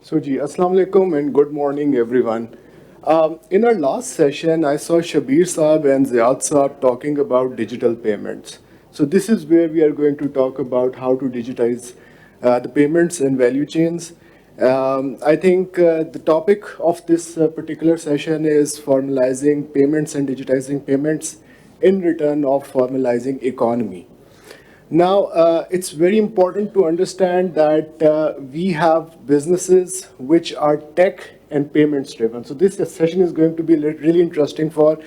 So, ji, Assalamu alaikum and good morning, everyone. In our last session, I saw Shabir Saab and Ziad Saab talking about digital payments. So, this is where we are going to talk about how to digitize the payments and value chains. I think the topic of this particular session is formalizing payments and digitizing payments in return of formalizing economy. Now, it's very important to understand that we have businesses which are tech and payments driven. So this session is going to be really interesting for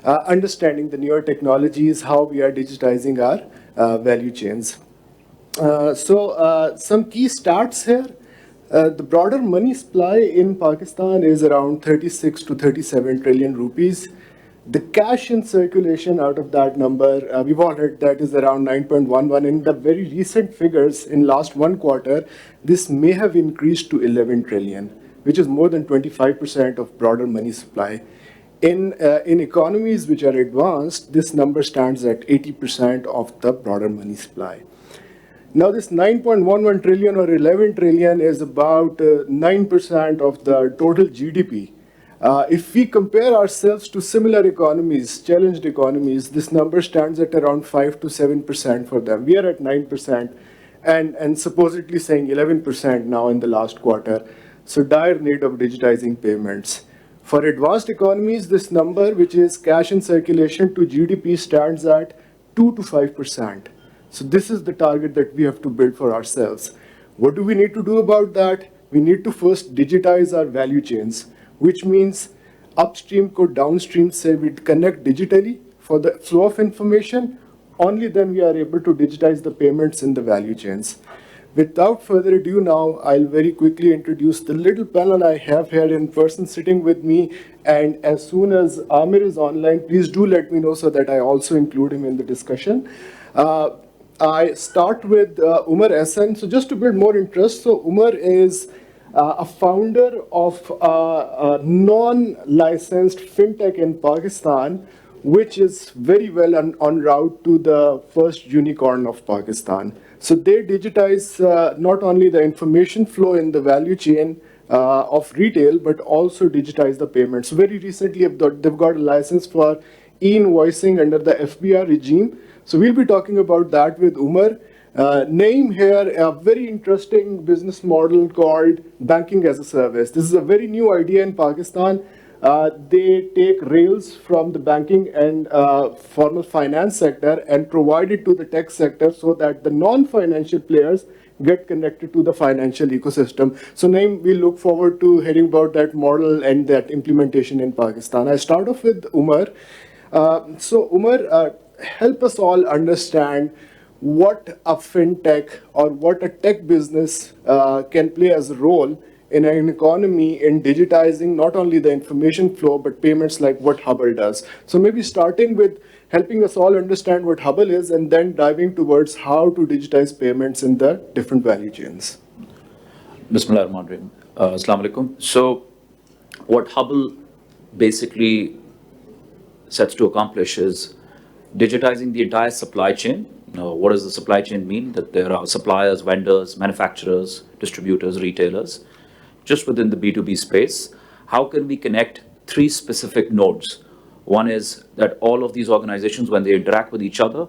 understanding the newer technologies, how we are digitizing our value chains. Some key stats here. The broader money supply in Pakistan is around 36 to 37 trillion rupees. The cash in circulation out of that number, we've all heard that is around 9.11. In the very recent figures in last one quarter, this may have increased to 11 trillion, which is more than 25% of broader money supply. In economies which are advanced, this number stands at 80% of the broader money supply. Now, this 9.11 trillion or 11 trillion is about 9% of the total GDP. If we compare ourselves to similar economies, challenged economies, this number stands at around 5 to 7% for them. We are at 9% and supposedly saying 11% now in the last quarter. So dire need of digitizing payments. For advanced economies, this number, which is cash in circulation to GDP, stands at 2 to 5%. So this is the target that we have to build for ourselves. What do we need to do about that? We need to first digitize our value chains, which means upstream could downstream say we connect digitally for the flow of information. Only then we are able to digitize the payments in the value chains. Without further ado now, I'll very quickly introduce the little panel I have here in person sitting with me. And as soon as Aamir is online, please do let me know so that I also include him in the discussion. I start with Omer Ahsan. So just to build more interest, so Omer is a founder of a non-licensed fintech in Pakistan, which is very well on route to the first unicorn of Pakistan. So they digitize not only the information flow in the value chain of retail, but also digitize the payments. Very recently, they've got a license for e-invoicing under the FBR regime. So we'll be talking about that with Omer. Naeem here, a very interesting business model called banking as a service. This is a very new idea in Pakistan. They take rails from the banking and formal finance sector and provide it to the tech sector so that the non-financial players get connected to the financial ecosystem. So Naeem, we look forward to hearing about that model and that implementation in Pakistan. I start off with Omer. So Omer, help us all understand what a fintech or what a tech business can play as a role in an economy in digitizing not only the information flow, but payments like what Haball does. So maybe starting with helping us all understand what Haball is and then diving towards how to digitize payments in the different value chains. Bismillah ar-Rahman ar-Rahim. Assalamu alaikum. So what Haball basically sets to accomplish is digitizing the entire supply chain. Now, what does the supply chain mean? That there are suppliers, vendors, manufacturers, distributors, retailers, just within the B2B space. How can we connect three specific nodes? One is that all of these organizations, when they interact with each other,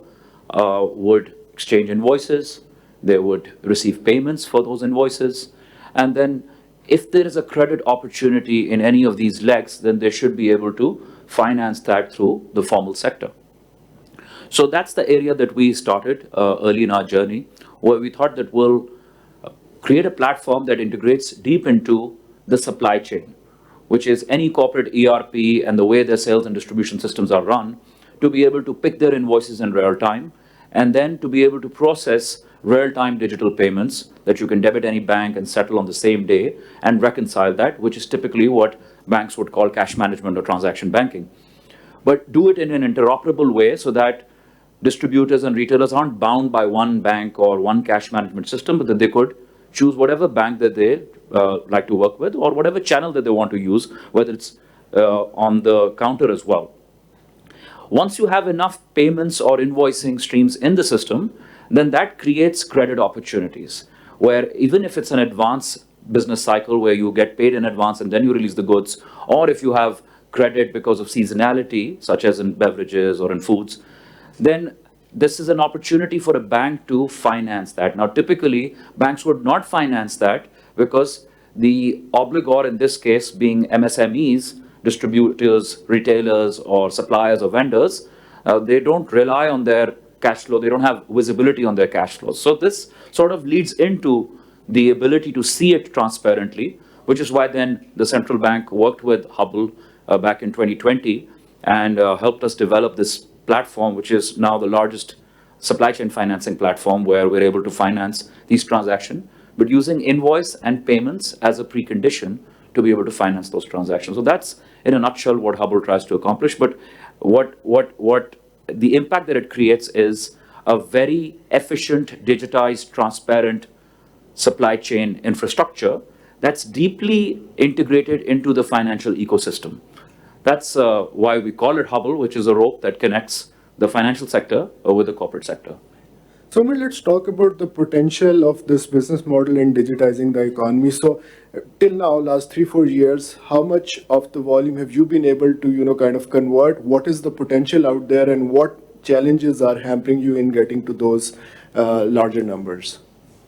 would exchange invoices, they would receive payments for those invoices, and then if there is a credit opportunity in any of these legs, then they should be able to finance that through the formal sector. So that's the area that we started early in our journey, where we thought that we'll create a platform that integrates deep into the supply chain, which is any corporate ERP and the way their sales and distribution systems are run, to be able to pick their invoices in real time, and then to be able to process real-time digital payments that you can debit any bank and settle on the same day and reconcile that, which is typically what banks would call cash management or transaction banking. But do it in an interoperable way so that distributors and retailers aren't bound by one bank or one cash management system, but that they could choose whatever bank that they like to work with or whatever channel that they want to use, whether it's on the counter as well. Once you have enough payments or invoicing streams in the system, then that creates credit opportunities, where even if it's an advance business cycle where you get paid in advance and then you release the goods, or if you have credit because of seasonality, such as in beverages or in foods, then this is an opportunity for a bank to finance that. Now, typically, banks would not finance that because the obligor in this case being MSMEs, distributors, retailers, or suppliers or vendors, they don't rely on their cash flow. They don't have visibility on their cash flows. So this sort of leads into the ability to see it transparently, which is why then the central bank worked with Haball back in 2020 and helped us develop this platform, which is now the largest supply chain financing platform where we're able to finance these transactions, but using invoice and payments as a precondition to be able to finance those transactions. So that's, in a nutshell, what Haball tries to accomplish. But what the impact that it creates is a very efficient, digitized, transparent supply chain infrastructure that's deeply integrated into the financial ecosystem. That's why we call it Haball, which is a rope that connects the financial sector with the corporate sector. So, Omer, let's talk about the potential of this business model in digitizing the economy. So, till now, last 3-4 years, how much of the volume have you been able to, kind of convert? What is the potential out there, and what challenges are hampering you in getting to those larger numbers?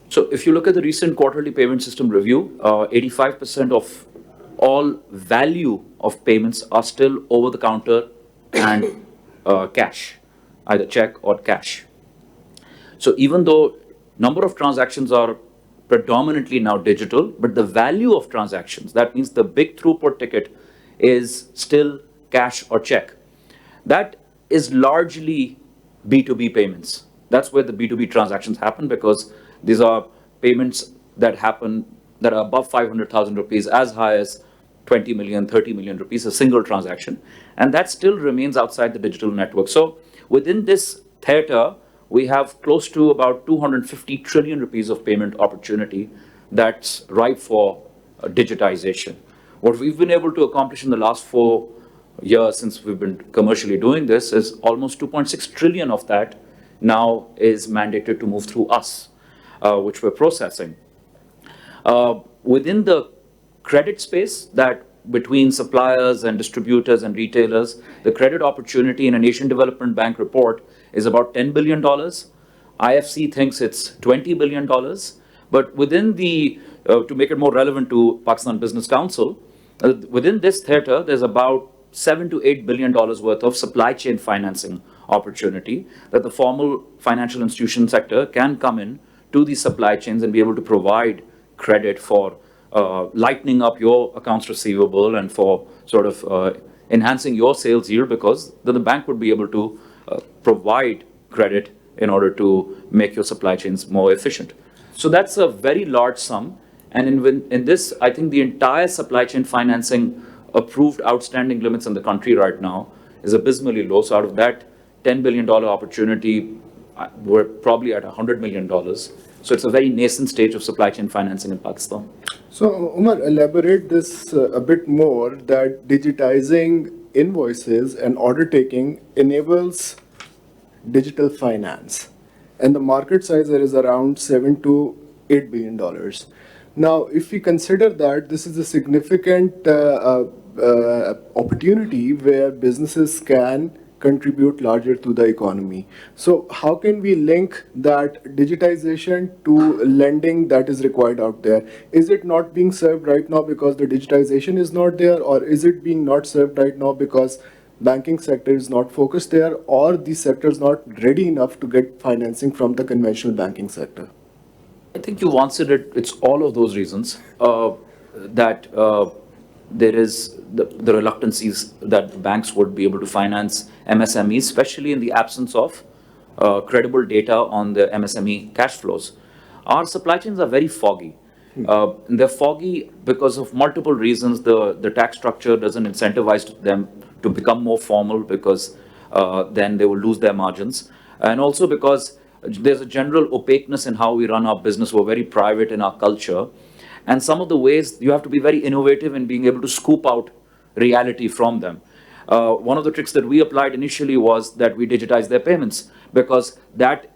So, if you look at the recent quarterly payment system review, 85% of all value of payments are still over the counter and cash, either check or cash. So even though number of transactions are predominantly now digital, but the value of transactions, that means the big throughput ticket, is still cash or check. That is largely B2B payments. That's where the B2B transactions happen, because these are payments that happen that are above 500,000 rupees, as high as 20 million, 30 million rupees, a single transaction. And that still remains outside the digital network. So within this theater, we have close to about 250 trillion rupees of payment opportunity that's ripe for digitization. What we've been able to accomplish in the last 4 years since we've been commercially doing this is almost 2.6 trillion of that now is mandated to move through us, which we're processing. Within the credit space, that between suppliers and distributors and retailers, the credit opportunity in an Asian Development Bank report is about $10 billion. IFC thinks it's $20 billion. But within the, to make it more relevant to Pakistan Business Council, within this theater, there's about $7 to $8 billion worth of supply chain financing opportunity that the formal financial institution sector can come in to these supply chains and be able to provide credit for lightening up your accounts receivable and for sort of enhancing your sales yield, because then the bank would be able to provide credit in order to make your supply chains more efficient. So that's a very large sum. And in this, I think the entire supply chain financing approved outstanding limits in the country right now is abysmally low. So out of that $10 billion opportunity, we're probably at $100 million. So it's a very nascent stage of supply chain financing in Pakistan. So, Omer, elaborate this a bit more, that digitizing invoices and order taking enables digital finance. And the market size there is around $7 to $8 billion. Now, if we consider that this is a significant opportunity where businesses can contribute larger to the economy. So how can we link that digitization to lending that is required out there? Is it not being served right now because the digitization is not there, or is it being not served right now because banking sector is not focused there, or the sector is not ready enough to get financing from the conventional banking sector? I think you answered it. It's all of those reasons that there is the reluctancies that banks would be able to finance MSMEs, especially in the absence of credible data on the MSME cash flows. Our supply chains are very foggy. They're foggy because of multiple reasons. The tax structure doesn't incentivize them to become more formal, because then they will lose their margins. And also because there's a general opaqueness in how we run our business. We're very private in our culture. And some of the ways you have to be very innovative in being able to scoop out reality from them. One of the tricks that we applied initially was that we digitized their payments, because that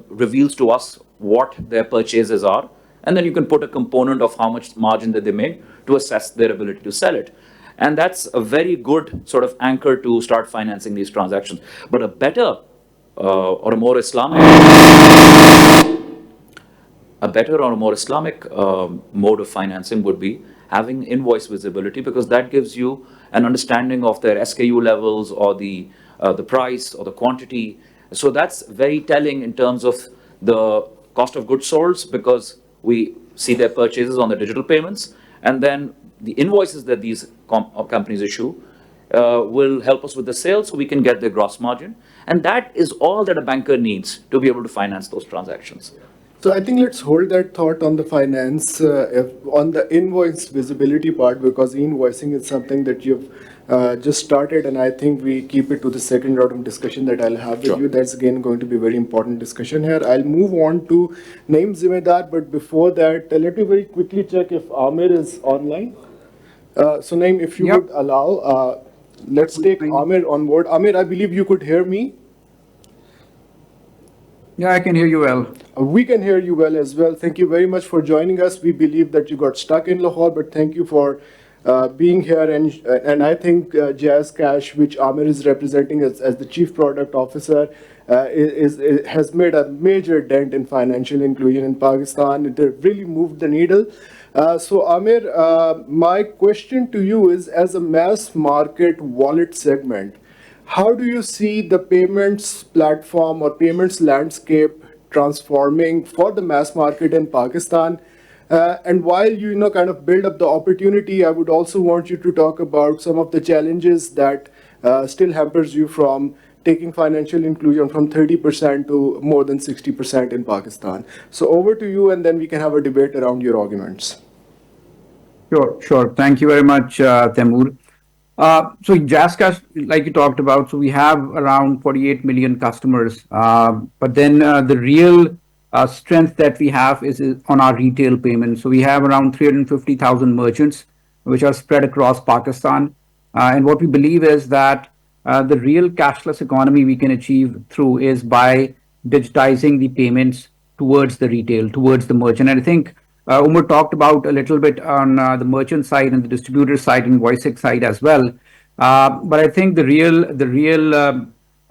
reveals to us what their purchases are and then you can put a component of how much margin that they make to assess their ability to sell it. And that's a very good sort of anchor to start financing these transactions. But a better or a more Islamic a better or a more Islamic mode of financing would be having invoice visibility, because that gives you an understanding of their SKU levels or the price or the quantity. So that's very telling in terms of the cost of goods sold, because we see their purchases on the digital payments, and then the invoices that these companies issue will help us with the sales, so we can get the gross margin. And that is all that a banker needs to be able to finance those transactions. So I think let's hold that thought on the finance, on the invoice visibility part, because invoicing is something that you've just started, and I think we keep it to the second round of discussion that I'll have with Sure. you. That's again going to be a very important discussion here. I'll move on to Naeem Zamindar, but before that, let me very quickly check if Aamir is online. So Naeem, if you Yep. would allow, let's take Aamir on board. Aamir, I believe you could hear me. Yeah, I can hear you well. We can hear you well as well. Thank you very much for joining us. We believe that you got stuck in Lahore, but thank you for being here. And I think Jazz Cash, which Aamir is representing as the Chief Product Officer, has made a major dent in financial inclusion in Pakistan. It really moved the needle. So Aamir, my question to you is, as a mass market wallet segment, how do you see the payments platform or payments landscape transforming for the mass market in Pakistan? And while you kind of build up the opportunity, I would also want you to talk about some of the challenges that still hampers you from taking financial inclusion from 30% to more than 60% in Pakistan. So over to you, and then we can have a debate around your arguments. Sure, sure. Thank you very much, Taimoor. So JazzCash, like you talked about, so we have around 48 million customers. But then the real strength that we have is on our retail payments. So we have around 350,000 merchants, which are spread across Pakistan. And what we believe is that the real cashless economy we can achieve through is by digitizing the payments towards the retail, towards the merchant. And I think Omer talked about a little bit on the merchant side and the distributor side and invoicing side as well. But I think the real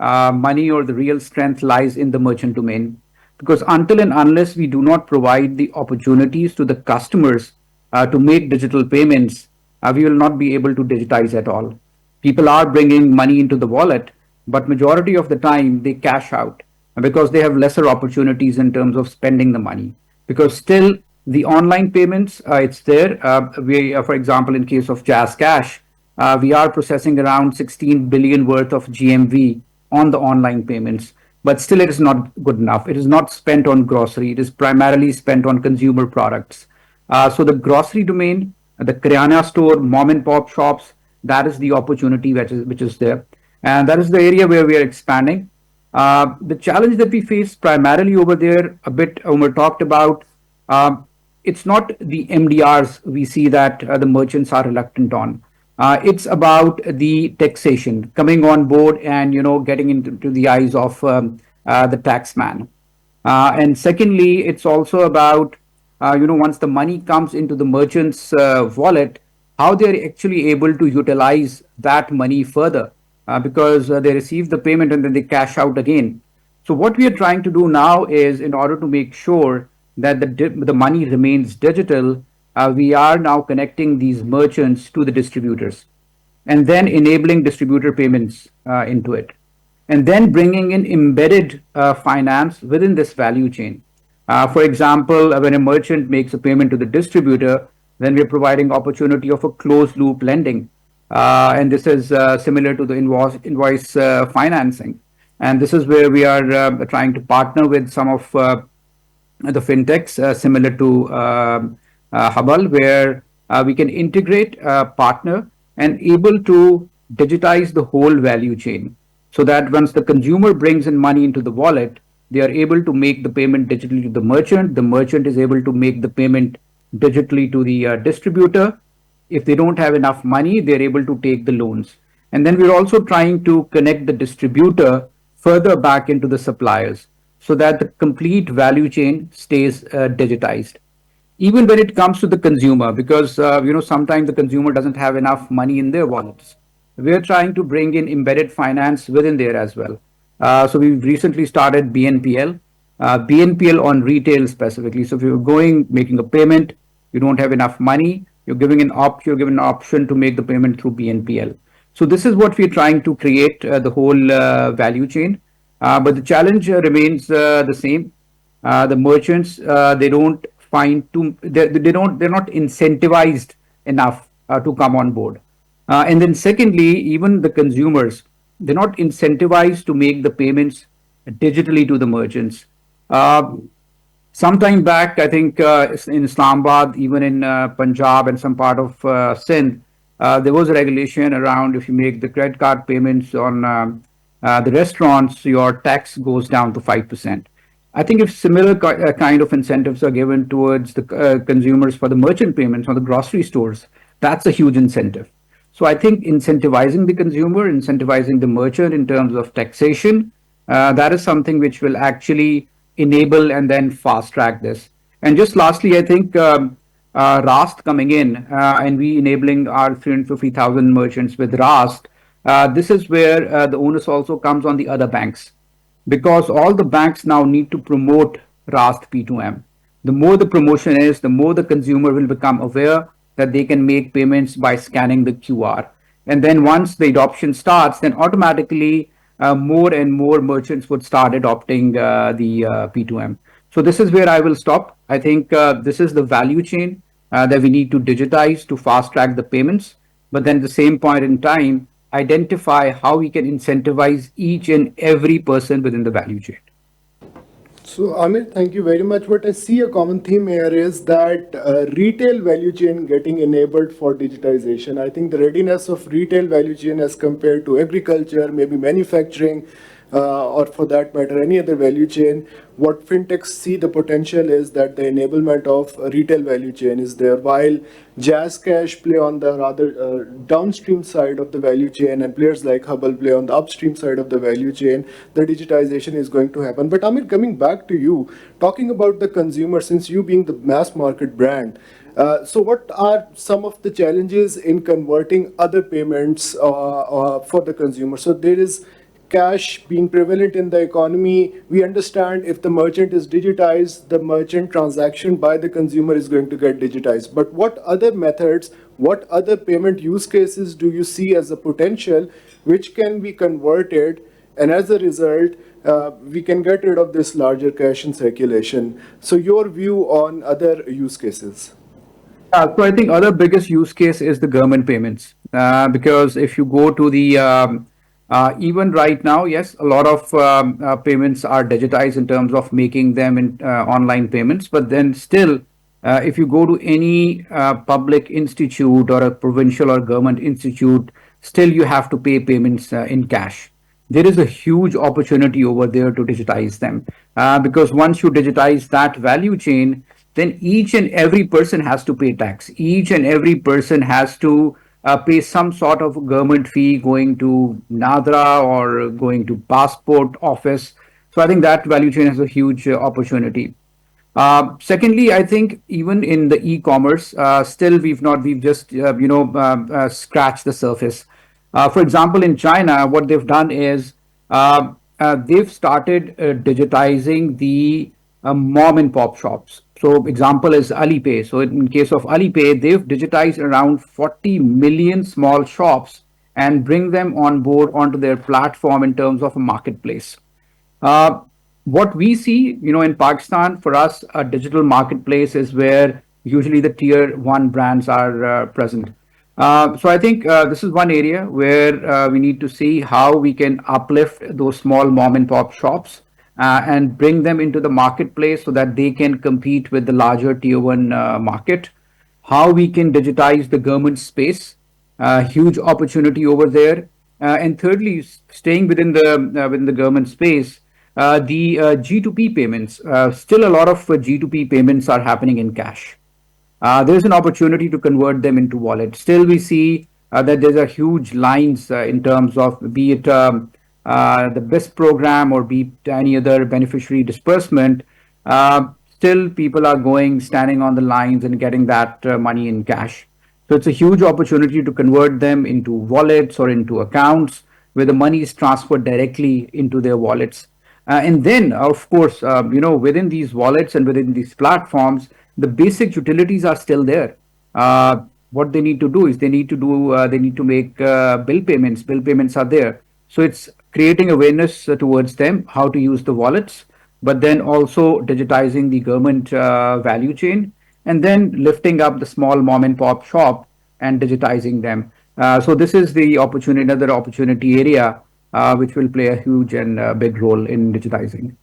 money or the real strength lies in the merchant domain, because until and unless we do not provide the opportunities to the customers to make digital payments, we will not be able to digitize at all. People are bringing money into the wallet, but majority of the time they cash out because they have lesser opportunities in terms of spending the money. Because still the online payments, it's there. For example, in case of Jazz Cash, we are processing around 16 billion worth of GMV on the online payments, but still it is not good enough. It is not spent on grocery. It is primarily spent on consumer products. So the grocery domain, the Kirana store, mom and pop shops, that is the opportunity which is there. And that is the area where we are expanding. The challenge that we face primarily over there, a bit Omer talked about, it's not the MDRs we see that the merchants are reluctant on. It's about the taxation coming on board and getting into the eyes of the tax man. And secondly, it's also about once the money comes into the merchant's wallet, how they're actually able to utilize that money further, because they receive the payment and then they cash out again. So what we are trying to do now is, in order to make sure that the money remains digital, we are now connecting these merchants to the distributors, and then enabling distributor payments into it, and then bringing in embedded finance within this value chain. For example, when a merchant makes a payment to the distributor, then we're providing opportunity of a closed loop lending. And this is similar to the invoice financing. And this is where we are trying to partner with some of the fintechs similar to Haball, where we can integrate, partner, and able to digitize the whole value chain, so that once the consumer brings in money into the wallet, they are able to make the payment digitally to the merchant. The merchant is able to make the payment digitally to the distributor. If they don't have enough money, they're able to take the loans. And then we're also trying to connect the distributor further back into the suppliers, so that the complete value chain stays digitized. even when it comes to the consumer, because sometimes the consumer doesn't have enough money in their wallets. We're trying to bring in embedded finance within there as well. So we've recently started BNPL, BNPL on retail specifically. So if you're going making a payment, you don't have enough money, you're given an option to make the payment through BNPL. So this is what we're trying to create, the whole value chain. But the challenge remains the same. The merchants, they don't find too they're not incentivized enough to come on board. And then secondly, even the consumers, they're not incentivized to make the payments digitally to the merchants. Uh, Sometime back, I think in Islamabad, even in Punjab and some part of Sindh, there was a regulation around if you make the credit card payments on the restaurants, your tax goes down to 5%. I think if similar kind of incentives are given towards the consumers for the merchant payments on the grocery stores, that's a huge incentive. So I think incentivizing the consumer, incentivizing the merchant in terms of taxation, that is something which will actually enable and then fast track this. And just lastly, I think Rast coming in and we enabling our 350,000 merchants with Rast, this is where the onus also comes on the other banks, because all the banks now need to promote Rast P2M. The more the promotion is, the more the consumer will become aware that they can make payments by scanning the QR. And then once the adoption starts, then automatically more and more merchants would start adopting the P2M. So this is where I will stop. I think this is the value chain that we need to digitize to fast track the payments. But then at the same point in time, identify how we can incentivize each and every person within the value chain. So, Aamir, thank you very much. What I see a common theme here is that retail value chain getting enabled for digitization. I think the readiness of retail value chain as compared to agriculture, maybe manufacturing, or for that matter, any other value chain, what fintechs see the potential is that the enablement of a retail value chain is there, while Jazz Cash play on the rather downstream side of the value chain and players like Haball play on the upstream side of the value chain, the digitization is going to happen. But Amir, coming back to you, talking about the consumer, since you being the mass market brand, so what are some of the challenges in converting other payments for the consumer? So there is cash being prevalent in the economy. We understand if the merchant is digitized, the merchant transaction by the consumer is going to get digitized. But what other methods, what other payment use cases do you see as a potential which can be converted, and as a result, we can get rid of this larger cash in circulation? So your view on other use cases? So I think other biggest use case is the government payments, because if you go to the even right now, yes, a lot of payments are digitized in terms of making them in online payments. But then still, if you go to any public institute or a provincial or government institute, still you have to pay payments in cash. There is a huge opportunity over there to digitize them, because once you digitize that value chain, then each and every person has to pay tax. Each and every person has to pay some sort of government fee going to Nadra or going to passport office. So I think that value chain has a huge opportunity. Secondly, I think even in the e-commerce, still we've just scratched the surface. For example, in China, what they've done is they've started digitizing the mom and pop shops. So example is Alipay. So in case of Alipay, they've digitized around 40 million small shops and bring them on board onto their platform in terms of a marketplace. Uh, what we see, in Pakistan, for us, a digital marketplace is where usually the tier one brands are present. So I think this is one area where we need to see how we can uplift those small mom and pop shops and bring them into the marketplace so that they can compete with the larger tier one market. How we can digitize the government space, huge opportunity over there. And thirdly, staying within the government space, the G2P payments. Still, a lot of G2P payments are happening in cash. There's an opportunity to convert them into wallet. Still, we see that there's a huge lines in terms of be it the BEST program or be it any other beneficiary disbursement. still people are going, standing on the lines and getting that money in cash. So it's a huge opportunity to convert them into wallets or into accounts where the money is transferred directly into their wallets. And then, of course, within these wallets and within these platforms, the basic utilities are still there. What they need to do is they need to make bill payments. Bill payments are there. So it's creating awareness towards them how to use the wallets, but then also digitizing the government value chain, and then lifting up the small mom and pop shop and digitizing them. So this is the opportunity, another opportunity area which will play a huge and big role in digitizing.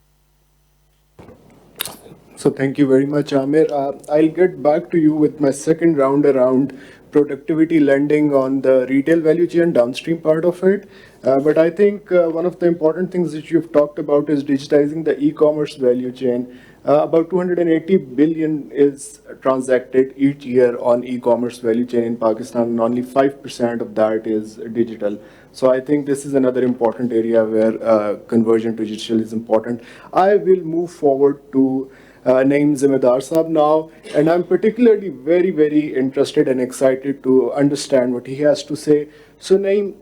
So thank you very much, Aamir. I'll get back to you with my second round around productivity lending on the retail value chain downstream part of it. But I think one of the important things that you've talked about is digitizing the e-commerce value chain. About 280 billion is transacted each year on e-commerce value chain in Pakistan, and only 5% of that is digital. So I think this is another important area where conversion to digital is important. I will move forward to Naeem Zamindar Saab now, and I'm particularly very, very interested and excited to understand what he has to say. So Naeem,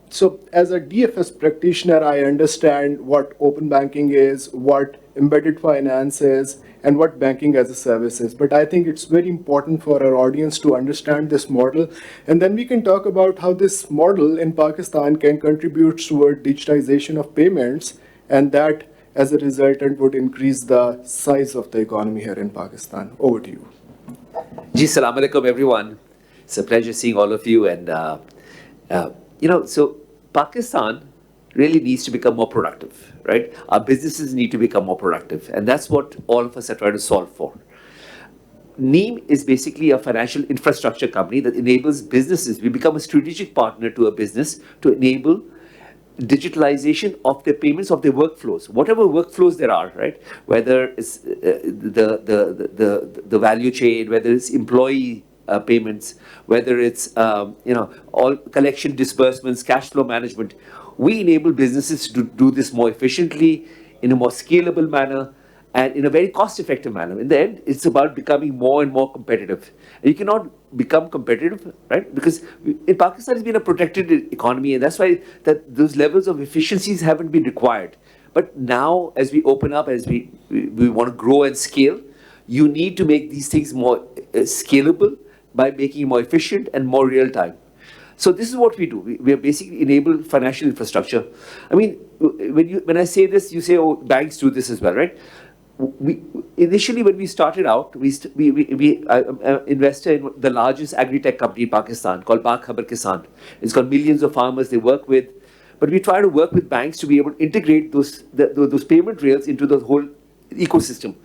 so as a DFS practitioner, I understand what open banking is, what embedded finance is, and what banking as a service is. But I think it's very important for our audience to understand this model, and then we can talk about how this model in Pakistan can contribute toward digitization of payments, and that as a resultant would increase the size of the economy here in Pakistan. Over to you. Ji, salam alaikum, everyone. It's a pleasure seeing all of you. And, so Pakistan really needs to become more productive, right? Our businesses need to become more productive. And that's what all of us are trying to solve for. Neem is basically a financial infrastructure company that enables businesses. We become a strategic partner to a business to enable digitalization of their payments, of their workflows, whatever workflows there are, right? Whether it's the value chain, whether it's employee payments, whether it's all collection, disbursements, cash flow management. We enable businesses to do this more efficiently, in a more scalable manner, and in a very cost-effective manner. In the end, it's about becoming more and more competitive. And you cannot become competitive, right? Because in Pakistan, it's been a protected economy, and that's why those levels of efficiencies haven't been required. But now, as we open up, as we want to grow and scale, you need to make these things more scalable by making it more efficient and more real-time. So this is what we do. We are basically enable financial infrastructure. I mean, when I say this, you say, oh, banks do this as well, right? Initially, when we started out, I invested in the largest agri-tech company in Pakistan called Haball Kisan. It's got millions of farmers they work with. But we try to work with banks to be able to integrate those payment rails into the whole ecosystem.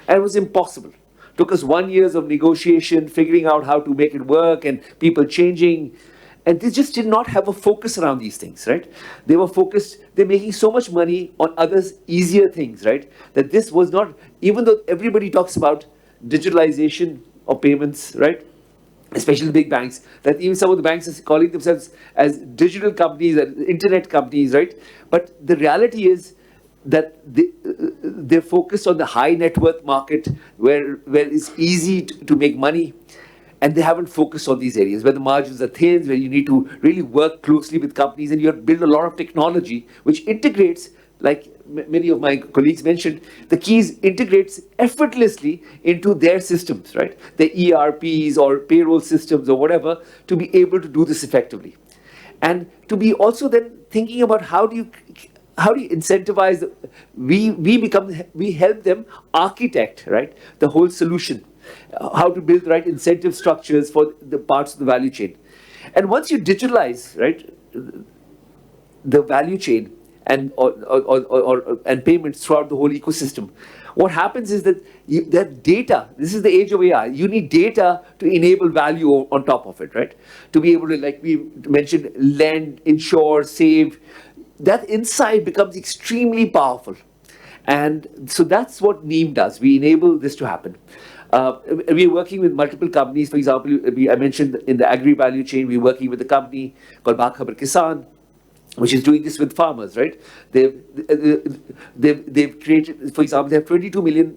And it was impossible. Took us 1 year of negotiation, figuring out how to make it work, and people changing. And they just did not have a focus around these things, right? They were focused, they're making so much money on others' easier things, right? That this was not, even though everybody talks about digitalization of payments, right? Especially the big banks, that even some of the banks are calling themselves as digital companies, internet companies, right? But the reality is that they're focused on the high net worth market where it's easy to make money. And they haven't focused on these areas where the margins are thin, where you need to really work closely with companies, and you have to build a lot of technology which integrates, like many of my colleagues mentioned, the keys integrates effortlessly into their systems, right? Their ERPs or payroll systems or whatever, to be able to do this effectively. And to be also then thinking about how do you incentivize, we help them architect, right, the whole solution. How to build the right incentive structures for the parts of the value chain. And once you digitalize, right, the value chain and and payments throughout the whole ecosystem, what happens is that that data, this is the age of AI, you need data to enable value on top of it, right? To be able to, like we mentioned, lend, insure, save. That insight becomes extremely powerful. And so that's what Neem does. We enable this to happen. We're working with multiple companies. For example, I mentioned in the agri value chain, we're working with a company called Haball Kisan. which is doing this with farmers, right? They've created, for example, they have 22 million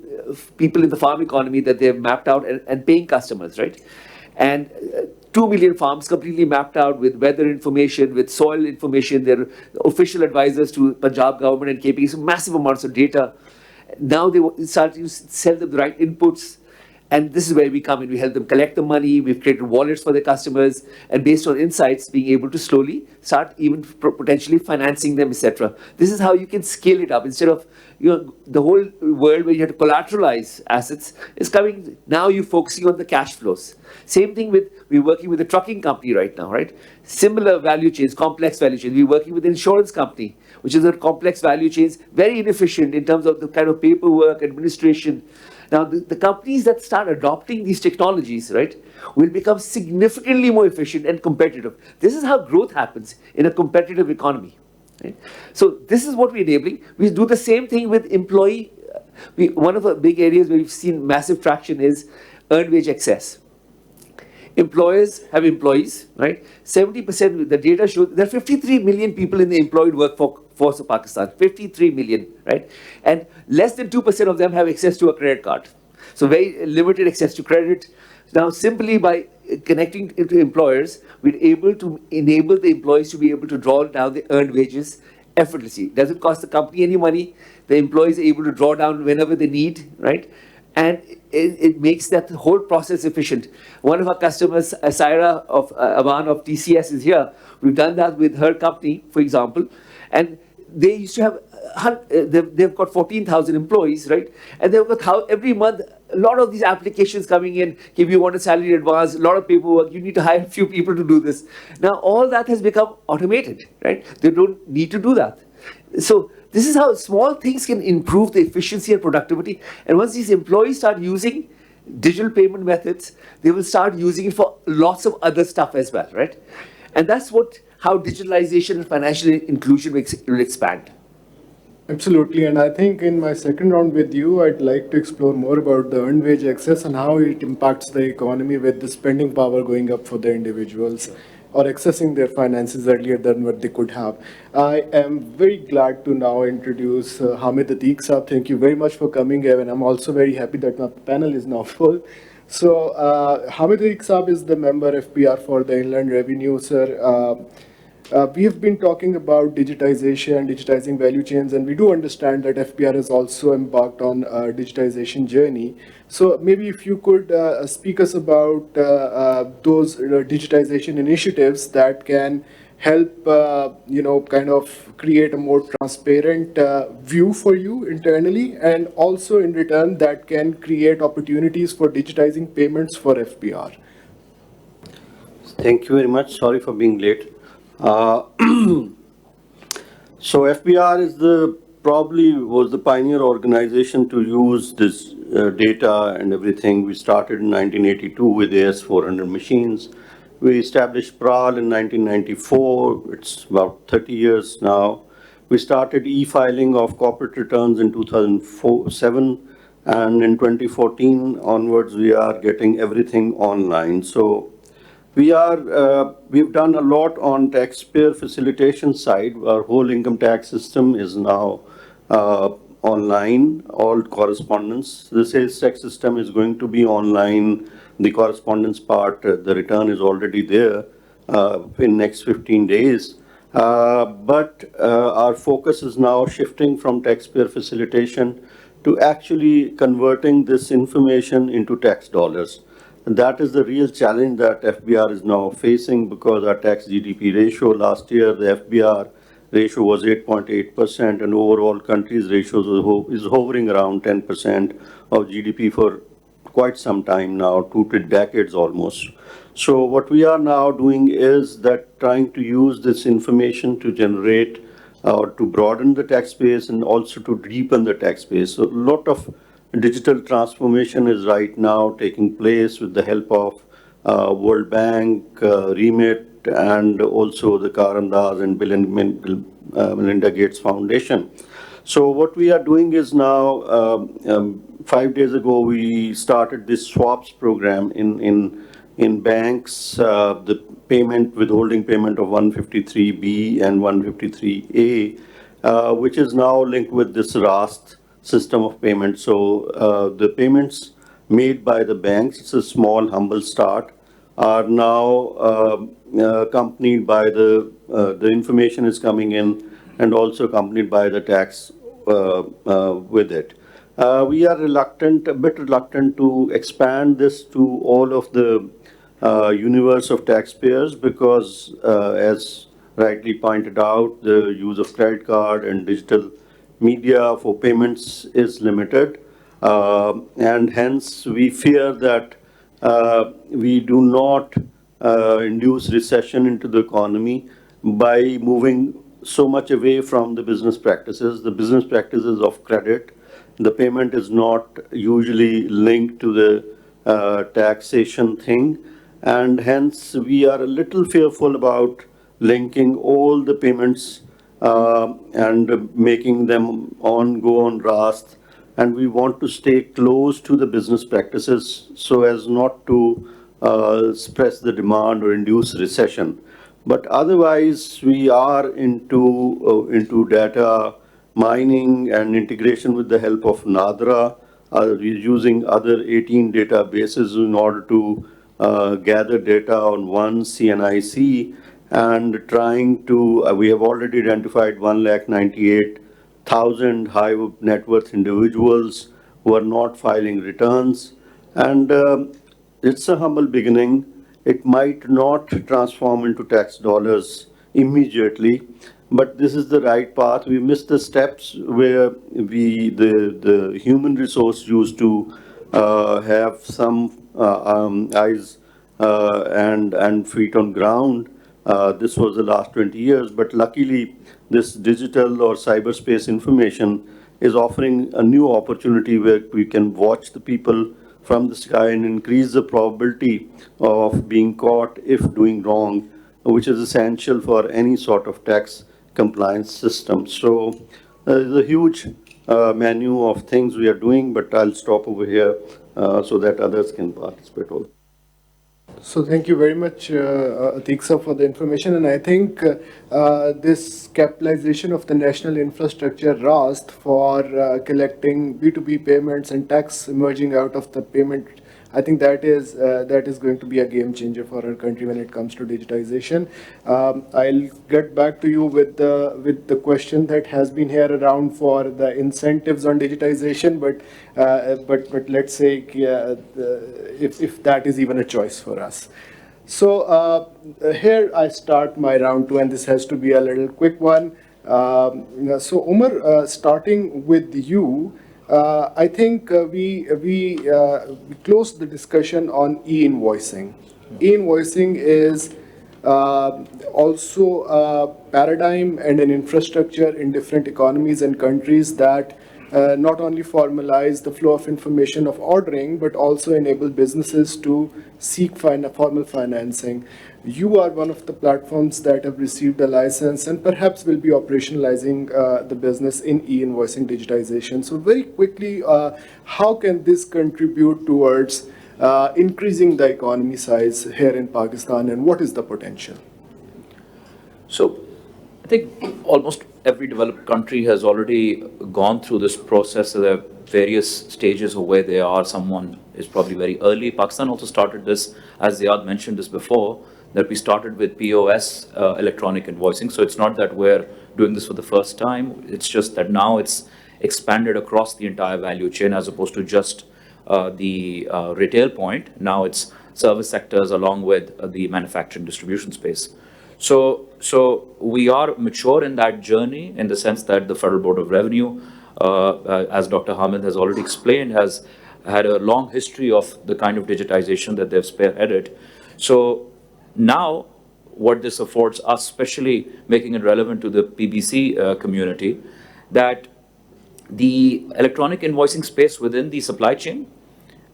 people in the farm economy that they've mapped out and paying customers, right? And 2 million farms completely mapped out with weather information, with soil information. They're official advisors to Punjab government and KP, so massive amounts of data. Now they start to sell them the right inputs. And this is where we come in. We help them collect the money. We've created wallets for their customers, and based on insights, being able to slowly start even potentially financing them, etc. This is how you can scale it up. Instead of the whole world where you have to collateralize assets is coming. Now you're focusing on the cash flows. Same thing with we're working with a trucking company right now, right? Similar value chains, complex value chains. We're working with an insurance company, which is a complex value chains, very inefficient in terms of the kind of paperwork, administration. Now, the companies that start adopting these technologies, right, will become significantly more efficient and competitive. This is how growth happens in a competitive economy. Right? So this is what we're enabling. We do the same thing with employee. One of the big areas where we've seen massive traction is earned wage access. Employers have employees, right? 70%, the data shows there are 53 million people in the employed workforce of Pakistan, 53 million, right? And less than 2% of them have access to a credit card. So very limited access to credit. Now, simply by connecting to employers, we're able to enable the employees to be able to draw down the earned wages effortlessly. It doesn't cost the company any money. The employees are able to draw down whenever they need, right? And it makes that whole process efficient. One of our customers, Saira of Aman of TCS, is here. We've done that with her company, for example, and they used to have, they've got 14,000 employees, right? And they've got every month, a lot of these applications coming in, if you want a salary advance, a lot of paperwork, you need to hire a few people to do this. Now, all that has become automated, right? They don't need to do that. So this is how small things can improve the efficiency and productivity. And once these employees start using digital payment methods, they will start using it for lots of other stuff as well, right? And that's how digitalization and financial inclusion will expand. Absolutely, and I think in my second round with you, I'd like to explore more about the earned wage access and how it impacts the economy with the spending power going up for the individuals or accessing their finances earlier than what they could have. I am very glad to now introduce Hamid Ateeq Saab. Thank you very much for coming here, and I'm also very happy that my panel is now full. So Hamid Ateeq Saab is the member FPR for the Inland Revenue, sir. We have been talking about digitization, digitizing value chains, and we do understand that FPR has also embarked on a digitization journey. So maybe if you could speak us about those digitization initiatives that can help, kind of create a more transparent view for you internally, and also in return that can create opportunities for digitizing payments for FPR. Thank you very much. Sorry for being late. So FBR is probably was the pioneer organization to use this data and everything. We started in 1982 with AS400 machines. We established PRAL in 1994. It's about 30 years now. We started e-filing of corporate returns in 2007, and in 2014 onwards we are getting everything online. So we've done a lot on taxpayer facilitation side. Our whole income tax system is now online, all correspondence. The sales tax system is going to be online. The correspondence part, the return is already there in next 15 days. But our focus is now shifting from taxpayer facilitation to actually converting this information into tax dollars. And that is the real challenge that FBR is now facing, because our tax GDP ratio last year, the FBR ratio was 8.8%, and overall country's ratio is hovering around 10% of GDP for quite some time now, 2 decades almost. So what we are now doing is that trying to use this information to generate or to broaden the tax base and also to deepen the tax base. So a lot of digital transformation is right now taking place with the help of World Bank, Remit, and also the Karandaaz and Bill and Melinda Gates Foundation. So what we are doing is now, 5 days ago, we started this swaps program in In banks, the payment, withholding payment of 153B and 153A, which is now linked with this RAST system of payment. So the payments made by the banks, it's a small, humble start, are now accompanied by the information is coming in and also accompanied by the tax with it. We are reluctant, a bit reluctant to expand this to all of the universe of taxpayers because, as rightly pointed out, the use of credit card and digital media for payments is limited. And hence, we fear that we do not induce recession into the economy by moving so much away from the business practices. The business practices of credit, the payment is not usually linked to the taxation thing, and hence we are a little fearful about linking all the payments and making them go on RAST, and we want to stay close to the business practices so as not to suppress the demand or induce recession. But otherwise, we are into data mining and integration with the help of NADRA. We're using other 18 databases in order to gather data on one CNIC and trying to, we have already identified 198,000 high net worth individuals who are not filing returns. And it's a humble beginning. It might not transform into tax dollars immediately, but this is the right path. We missed the steps where the human resource used to have some eyes and feet on ground. This was the last 20 years, but luckily this digital or cyberspace information is offering a new opportunity where we can watch the people from the sky and increase the probability of being caught if doing wrong, which is essential for any sort of tax compliance system. So there's a huge menu of things we are doing, but I'll stop over here so that others can participate also. So thank you very much, Ateeq sir, for the information. And I think this capitalization of the national infrastructure RAST for collecting B2B payments and tax emerging out of the payment, I think that is going to be a game changer for our country when it comes to digitization. I'll get back to you with the question that has been here around for the incentives on digitization, but let's say if that is even a choice for us. So here I start my round two, and this has to be a little quick one. So Omer, starting with you. I think we closed the discussion on e-invoicing. E-invoicing is also a paradigm and an infrastructure in different economies and countries that not only formalize the flow of information of ordering, but also enable businesses to seek formal financing. You are one of the platforms that have received a license and perhaps will be operationalizing the business in e-invoicing digitization. So very quickly, how can this contribute towards increasing the economy size here in Pakistan, and what is the potential? So I think almost every developed country has already gone through this process. There are various stages of where they are. Someone is probably very early. Pakistan also started this, as Ziad mentioned this before, that we started with POS, electronic invoicing. So it's not that we're doing this for the first time. It's just that now it's expanded across the entire value chain as opposed to just the retail point. Now it's service sectors along with the manufacturing distribution space. So we are mature in that journey in the sense that the Federal Board of Revenue, as Dr. Hamid has already explained, has had a long history of the kind of digitization that they've spearheaded. So now what this affords us, especially making it relevant to the PBC community, that the electronic invoicing space within the supply chain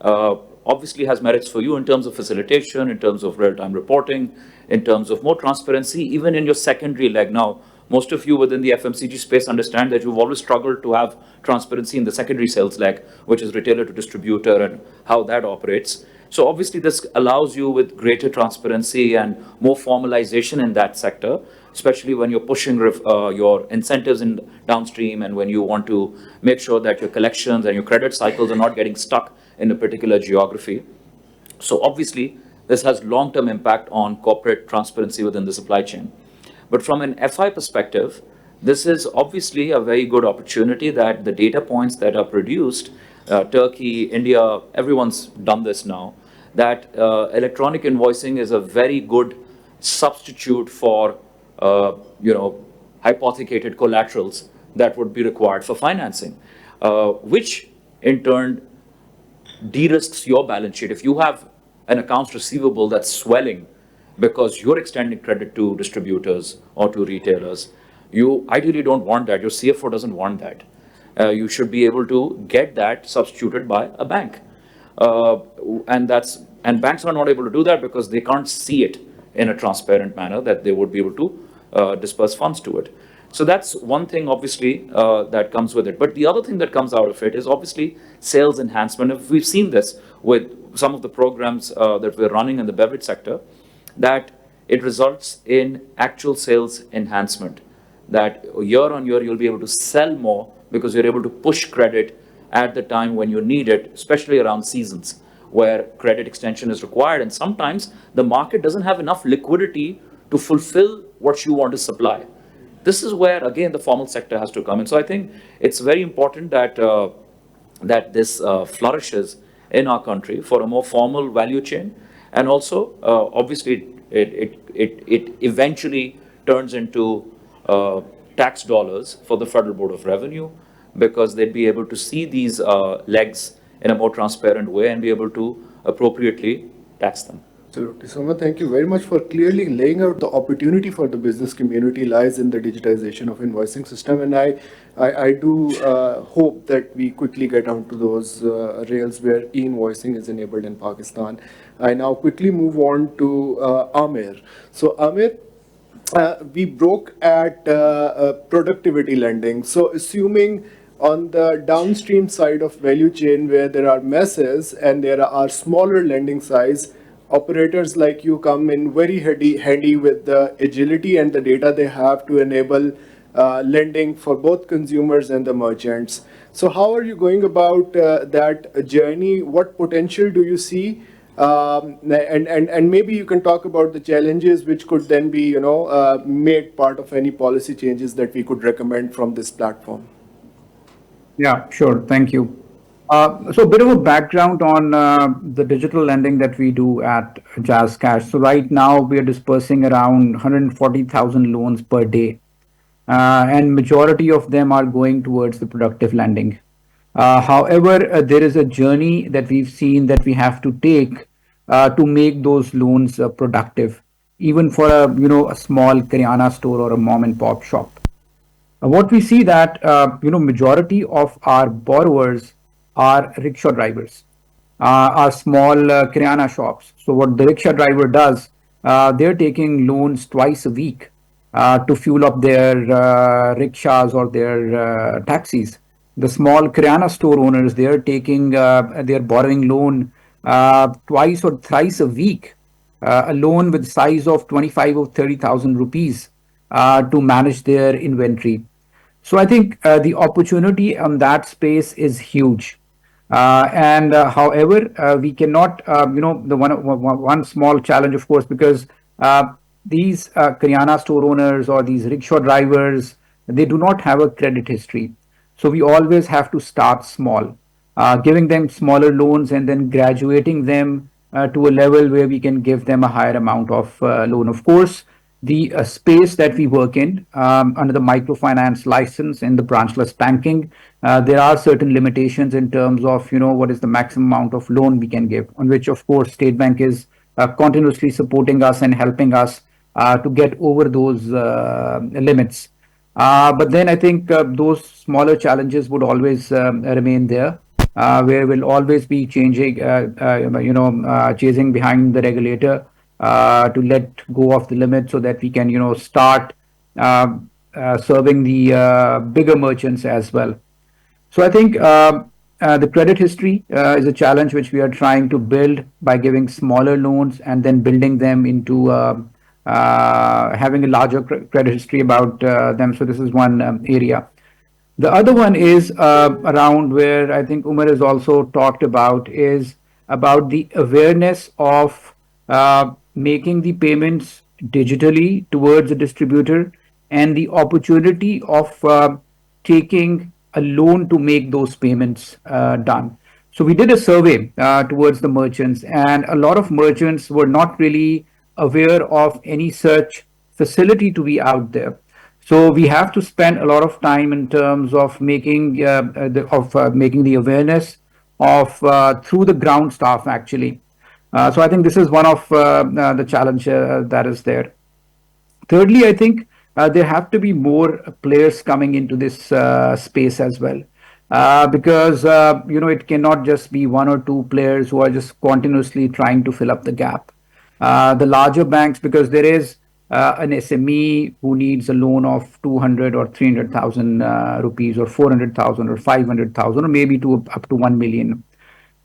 obviously has merits for you in terms of facilitation, in terms of real-time reporting, in terms of more transparency, even in your secondary leg. Now, most of you within the FMCG space understand that you've always struggled to have transparency in the secondary sales leg, which is retailer to distributor and how that operates. So obviously this allows you with greater transparency and more formalization in that sector, especially when you're pushing your incentives in downstream, and when you want to make sure that your collections and your credit cycles are not getting stuck in a particular geography. So obviously, this has long-term impact on corporate transparency within the supply chain. But from an FI perspective, this is obviously a very good opportunity that the data points that are produced, Turkey, India, everyone's done this now, that electronic invoicing is a very good substitute for, hypothecated collaterals that would be required for financing, which in turn de-risks your balance sheet. If you have an accounts receivable that's swelling because you're extending credit to distributors or to retailers, you ideally don't want that. Your CFO doesn't want that. You should be able to get that substituted by a bank. Uh, and banks are not able to do that because they can't see it in a transparent manner that they would be able to disperse funds to it. So that's one thing, obviously, that comes with it. But the other thing that comes out of it is obviously sales enhancement. If we've seen this with some of the programs that we're running in the beverage sector, that it results in actual sales enhancement. That year on year, you'll be able to sell more because you're able to push credit at the time when you need it, especially around seasons where credit extension is required. And sometimes the market doesn't have enough liquidity to fulfill what you want to supply. This is where, again, the formal sector has to come in. So I think it's very important that this flourishes in our country for a more formal value chain. And also, obviously, it eventually turns into tax dollars for the Federal Board of Revenue, because they'd be able to see these legs in a more transparent way and be able to appropriately tax them. Absolutely. Soma, thank you very much for clearly laying out the opportunity for the business community lies in the digitization of invoicing system. And I do hope that we quickly get onto those rails where e-invoicing is enabled in Pakistan. I now quickly move on to Aamir. So Aamir, we broke at productivity lending. So assuming on the downstream side of value chain where there are messes and there are smaller lending size, operators like you come in very handy with the agility and the data they have to enable lending for both consumers and the merchants. So how are you going about that journey? What potential do you see? And maybe you can talk about the challenges which could then be, made part of any policy changes that we could recommend from this platform. Yeah, sure. Thank you. So a bit of a background on the digital lending that we do at Jazz Cash. So right now we are dispersing around 140,000 loans per day, and majority of them are going towards the productive lending. However, there is a journey that we've seen that we have to take to make those loans productive, even for a small Karyana store or a mom and pop shop. What we see that majority of our borrowers are rickshaw drivers, are small Kiryana shops. So what the rickshaw driver does, they're taking loans twice a week to fuel up their rickshaws or their taxis. The small Kiryana store owners, they're borrowing loan twice or thrice a week, a loan with size of 25 or 30,000 rupees to manage their inventory. So I think the opportunity on that space is huge. And however, we cannot, the one small challenge, of course, because these Kiryana store owners or these rickshaw drivers, they do not have a credit history. So we always have to start small, giving them smaller loans and then graduating them to a level where we can give them a higher amount of loan. Of course, the space that we work in under the microfinance license in the branchless banking, there are certain limitations in terms of what is the maximum amount of loan we can give, on which of course State Bank is continuously supporting us and helping us to get over those limits. But then I think those smaller challenges would always remain there, where we'll always be chasing behind the regulator to let go of the limit so that we can, start serving the bigger merchants as well. So I think The credit history is a challenge which we are trying to build by giving smaller loans and then building them into having a larger credit history about them. So this is one area. The other one is around where I think Umar has also talked about is about the awareness of making the payments digitally towards the distributor and the opportunity of taking a loan to make those payments done. So we did a survey towards the merchants, and a lot of merchants were not really aware of any such facility to be out there. So we have to spend a lot of time in terms of making the awareness of through the ground staff actually. So I think this is one of the challenge that is there. Thirdly, I think there have to be more players coming into this space as well, because it cannot just be one or two players who are just continuously trying to fill up the gap. The larger banks, because there is an SME who needs a loan of 200 or 300,000 rupees, or 400,000 or 500,000, or maybe to up to 1 million.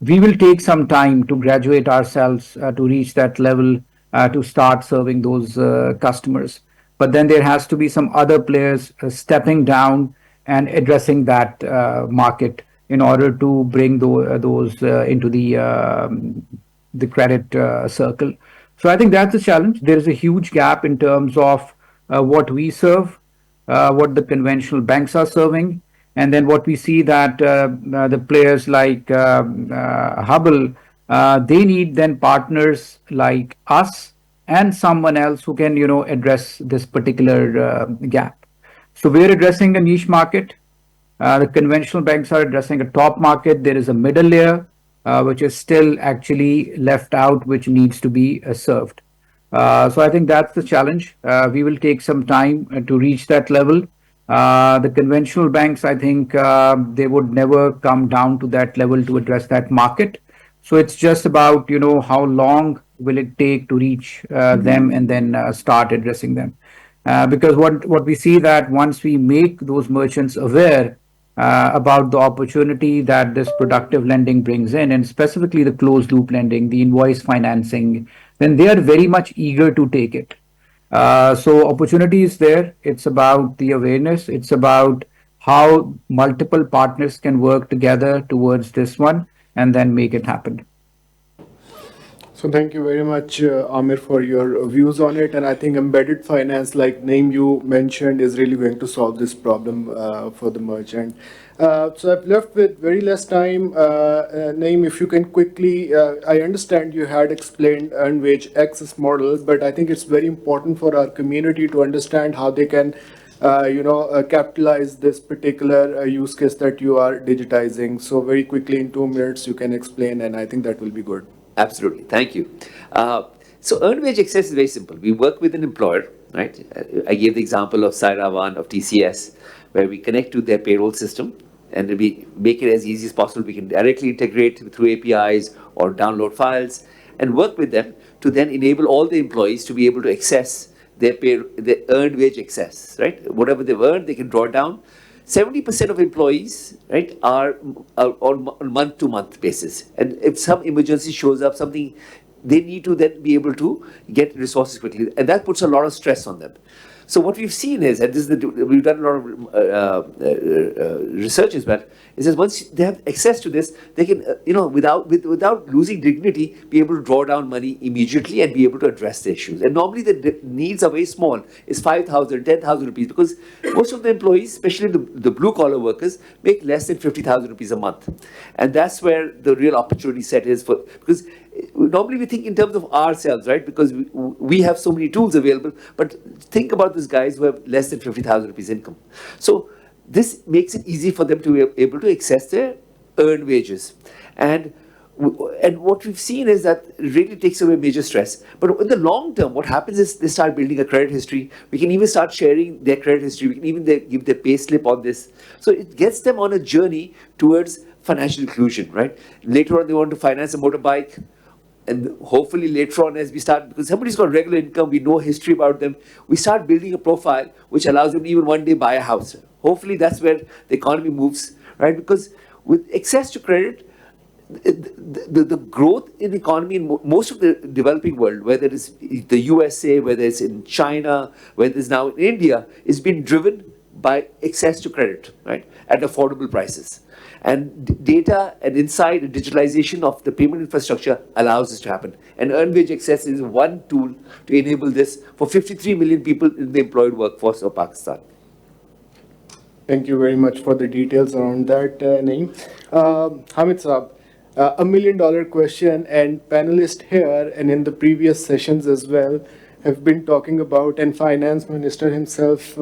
We will take some time to graduate ourselves to reach that level to start serving those customers. But then there has to be some other players stepping down and addressing that market in order to bring those into the credit circle. So I think that's a challenge. There is a huge gap in terms of what we serve, what the conventional banks are serving, and then what we see that the players like Haball, they need then partners like us and someone else who can address this particular gap. So we're addressing a niche market. The conventional banks are addressing a top market. There is a middle layer, which is still actually left out, which needs to be served. So I think that's the challenge. We will take some time to reach that level. The conventional banks, I think, they would never come down to that level to address that market. So it's just about how long will it take to reach them and then start addressing them. Because what we see that once we make those merchants aware about the opportunity that this productive lending brings in, and specifically the closed loop lending, the invoice financing, then they are very much eager to take it. So opportunity is there. It's about the awareness. It's about how multiple partners can work together towards this one and then make it happen. So thank you very much, Aamir, for your views on it. And I think embedded finance, like Neem you mentioned, is really going to solve this problem for the merchant. So I've left with very less time. Neem, if you can quickly, I understand you had explained earned wage access model, but I think it's very important for our community to understand how they can capitalize this particular use case that you are digitizing. So very quickly, in 2 minutes, you can explain, and I think that will be good. Absolutely. Thank you. So earned wage access is very simple. We work with an employer, right? I gave the example of Sarwar of TCS, where we connect to their payroll system and we make it as easy as possible. We can directly integrate through APIs or download files and work with them to then enable all the employees to be able to access their earned wage access, right? Whatever they've earned, they can draw down. 70% of employees, right, are on month-to-month basis. And if some emergency shows up, something, they need to then be able to get resources quickly. And that puts a lot of stress on them. So what we've seen is, and we've done a lot of research as well, is that once they have access to this, they can, without losing dignity, be able to draw down money immediately and be able to address the issues. And normally the needs are very small. It's 5,000, 10,000 rupees, because most of the employees, especially the blue-collar workers, make less than 50,000 rupees a month. And that's where the real opportunity set is for, because normally we think in terms of ourselves, right? Because we have so many tools available, but think about these guys who have less than 50,000 rupees income. So this makes it easy for them to be able to access their earned wages. And what we've seen is that it really takes away major stress. But in the long term, what happens is they start building a credit history. We can even start sharing their credit history. We can even give their pay slip on this. So it gets them on a journey towards financial inclusion, right? Later on, they want to finance a motorbike. And hopefully later on, as we start, because somebody's got regular income, we know history about them, we start building a profile which allows them to even one day buy a house. Hopefully that's where the economy moves, right? Because With access to credit, the growth in the economy in most of the developing world, whether it's the USA, whether it's in China, whether it's now in India, is being driven by access to credit, right, at affordable prices. And data and insight and digitalization of the payment infrastructure allows this to happen. And earned wage access is one tool to enable this for 53 million people in the employed workforce of Pakistan. Thank you very much for the details around that, Naeem. Hamid Saab, $1 million question, and panelists here and in the previous sessions as well have been talking about, and Finance Minister himself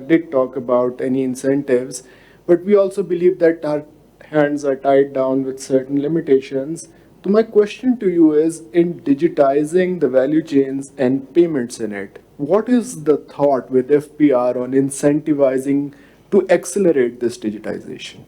did talk about any incentives, but we also believe that our hands are tied down with certain limitations. So my question to you is, in digitizing the value chains and payments in it, what is the thought with FPR on incentivizing to accelerate this digitization?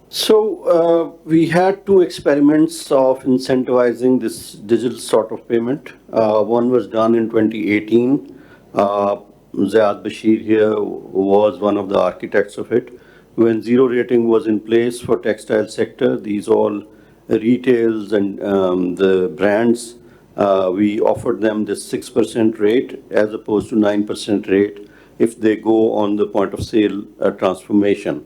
So we had two experiments of incentivizing this digital sort of payment. One was done in 2018. Zayad Bashir here was one of the architects of it. When zero rating was in place for textile sector, these all retails and the brands, we offered them this 6% rate as opposed to 9% rate if they go on the point of sale transformation.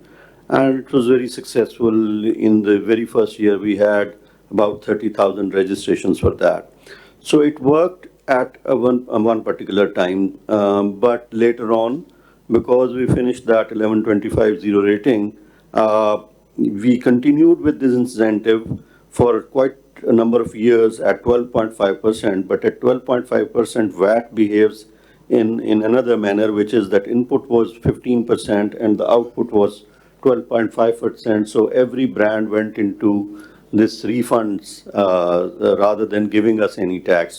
And it was very successful. In the very first year, we had about 30,000 registrations for that. So it worked at one particular time, but later on, because we finished that 1125 zero rating, we continued with this incentive for quite a number of years at 12.5%, but at 12.5%, VAT behaves in another manner, which is that input was 15% and the output was 12.5%. So every brand went into this refunds rather than giving us any tax.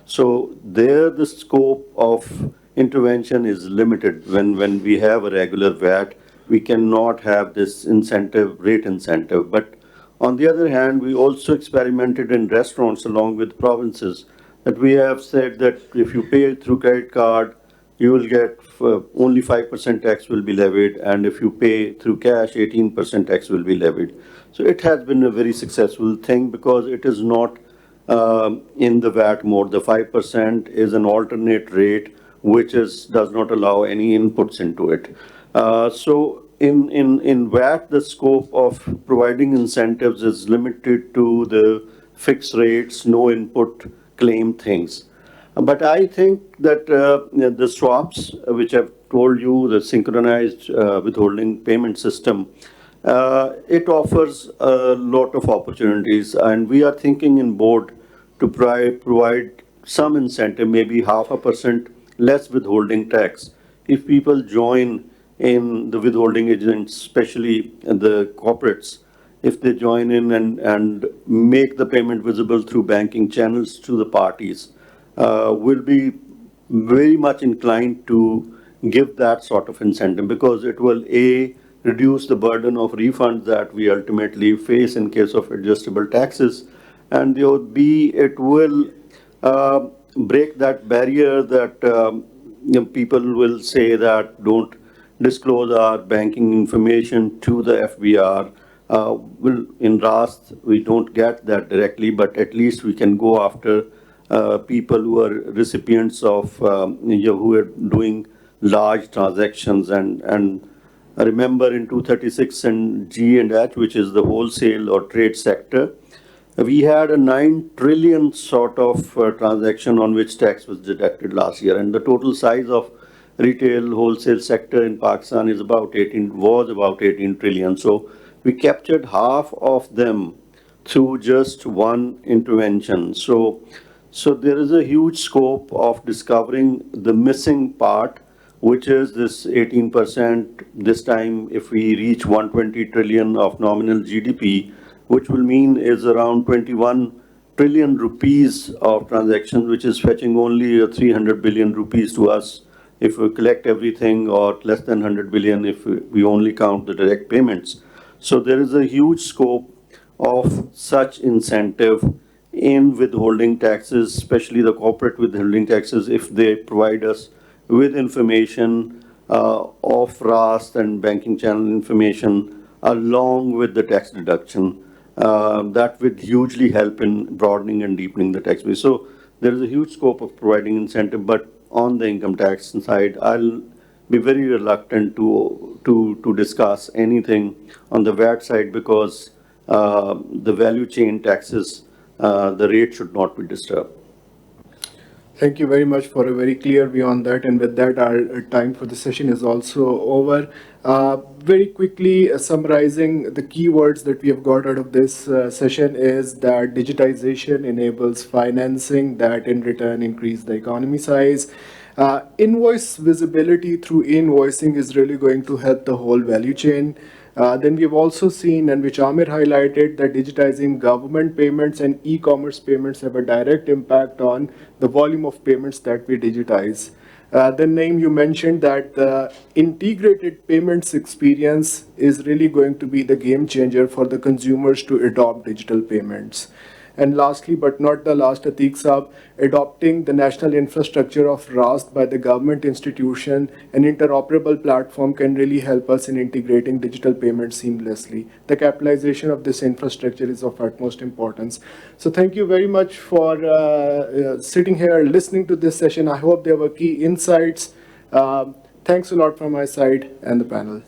So there the scope of intervention is limited. When we have a regular VAT, we cannot have this incentive, rate incentive. But on the other hand, we also experimented in restaurants along with provinces, that we have said that if you pay through credit card, you will get only 5% tax will be levied, and if you pay through cash, 18% tax will be levied. So it has been a very successful thing because it is not in the VAT mode. The 5% is an alternate rate which does not allow any inputs into it. So in VAT, the scope of providing incentives is limited to the fixed rates, no input claim things. But I think that the swaps, which I've told you, the synchronized withholding payment system, it offers a lot of opportunities, and we are thinking in board to provide some incentive, maybe 0.5% less withholding tax. If people join in the withholding agents, especially the corporates, if they join in and make the payment visible through banking channels to the parties, will be very much inclined to give that sort of incentive, because it will reduce the burden of refunds that we ultimately face in case of adjustable taxes, and it will break that barrier that people will say that don't disclose our banking information to the FBR. In RAST, we don't get that directly, but at least we can go after people who are recipients of, who are doing large transactions. And I remember in 236 and G and H, which is the wholesale or trade sector, we had a 9 trillion sort of transaction on which tax was deducted last year. And the total size of retail wholesale sector in Pakistan was about 18 trillion. So we captured half of them through just one intervention. So there is a huge scope of discovering the missing part, which is this 18%. This time, if we reach 120 trillion of nominal GDP, which will mean is around 21 trillion rupees of transactions, which is fetching only 300 billion rupees to us if we collect everything, or less than 100 billion if we only count the direct payments. So there is a huge scope of such incentive in withholding taxes, especially the corporate withholding taxes, if they provide us with information of RAST and banking channel information along with the tax deduction. That would hugely help in broadening and deepening the tax base. So there is a huge scope of providing incentive, but on the income tax side, I'll be very reluctant to discuss anything on the VAT side because the value chain taxes, the rate should not be disturbed. Thank you very much for a very clear view on that. And with that, our time for the session is also over. Very quickly, summarizing the keywords that we have got out of this session is that digitization enables financing that in return increase the economy size. Invoice visibility through invoicing is really going to help the whole value chain. Then we've also seen, and which Aamir highlighted, that digitizing government payments and e-commerce payments have a direct impact on the volume of payments that we digitize. Then Naeem, you mentioned that the integrated payments experience is really going to be the game changer for the consumers to adopt digital payments. And lastly, but not the last, Ateeq Saab, adopting the national infrastructure of RAST by the government institution, an interoperable platform can really help us in integrating digital payments seamlessly. The capitalization of this infrastructure is of utmost importance. So thank you very much for sitting here, listening to this session. I hope there were key insights. Thanks a lot from my side and the panel.